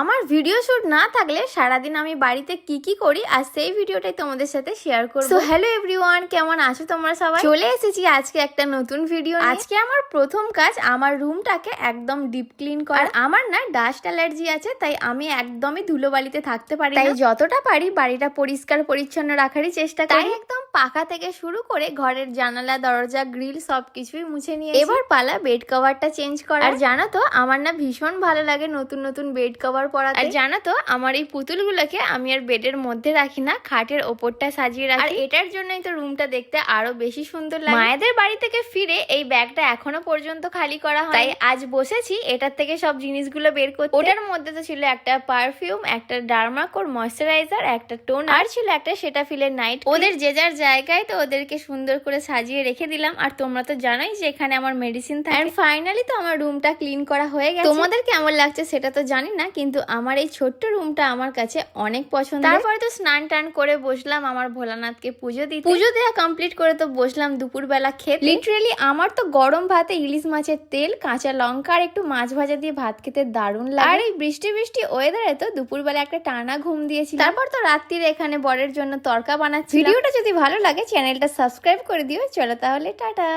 আমার video shoot না থাকলে সারাদিন আমি বাড়িতে কি করি আর সেই ভিডিওটাই তোমাদের সাথে শেয়ার করব। সো হ্যালো এভরিওয়ান, কেমন আছো তোমরা সবাই? চলে এসেছি আজকে একটা নতুন ভিডিও। আজকে আমার প্রথম কাজ আমার রুমটাকে একদম ডিপ ক্লিন করা। আর আমার না ডাস্ট অ্যালার্জি আছে, তাই আমি একদমই ধুলোবালিতে থাকতে পারি না। তাই যতটা পারি বাড়িটা পরিষ্কার পরিচ্ছন্ন রাখারই চেষ্টা করি। তাই একদম পাকা থেকে শুরু করে ঘরের জানালা দরজা গ্রিল সবকিছুই মুছে নিয়ে এবার পালা বেড কভারটা চেঞ্জ করা। আর জানো তো আমার না ভীষণ ভালো লাগে নতুন নতুন বেড কভার পরাতে। আর জানো তো আমার এই পুতুলগুলোকে আমি আর বেডের মধ্যে রাখি না, খাটের ওপরটা সাজিয়ে রাখি। আর এটার জন্যই তো রুমটা দেখতে আরো বেশি সুন্দর লাগে। মায়েদের বাড়ি থেকে ফিরে এই ব্যাগটা এখনো পর্যন্ত খালি করা হয়, তাই আজ বসেছি এটার থেকে সব জিনিসগুলো বের করতে। ওটার মধ্যে তো ছিল একটা পারফিউম, একটা ডার্মাকোর ময়শ্চারাইজার, একটা টোন, আর ছিল একটা সেটাফিলের নাইট। ওদের যে যার জায়গায় তো ওদেরকে সুন্দর করে সাজিয়ে রেখে দিলাম। আর তোমরা তো জানোই যে এখানে আমার মেডিসিন থাকে। এন্ড ফাইনালি তো আমার রুমটা ক্লিন করা হয়ে গেছে। তোমাদের কেমন লাগছে সেটা তো জানি না, কিন্তু আমার এই ছোট্ট রুমটা আমার কাছে অনেক পছন্দ। তারপরে তো স্নান টান করে বসলাম আমার ভোলানাথকে পুজো দিতে। পুজো দেওয়া কমপ্লিট করে তো বসলাম দুপুরবেলা খেতে। লিটারেলি আমার তো গরম ভাতে ইলিশ মাছের তেল, কাঁচা লঙ্কা আর একটু মাছ ভাজা দিয়ে ভাত খেতে দারুণ লাগে। আর এই বৃষ্টি বৃষ্টি ওয়েদারে তো দুপুরবেলা একটা টানা ঘুম দিয়েছি। তারপর তো রাত্রিরে এখানে বরের জন্য তরকা বানাচ্ছি। ভিডিওটা যদি ভালো লাগে চ্যানেলটা সাবস্ক্রাইব করে দিও। চলো তাহলে টাটা।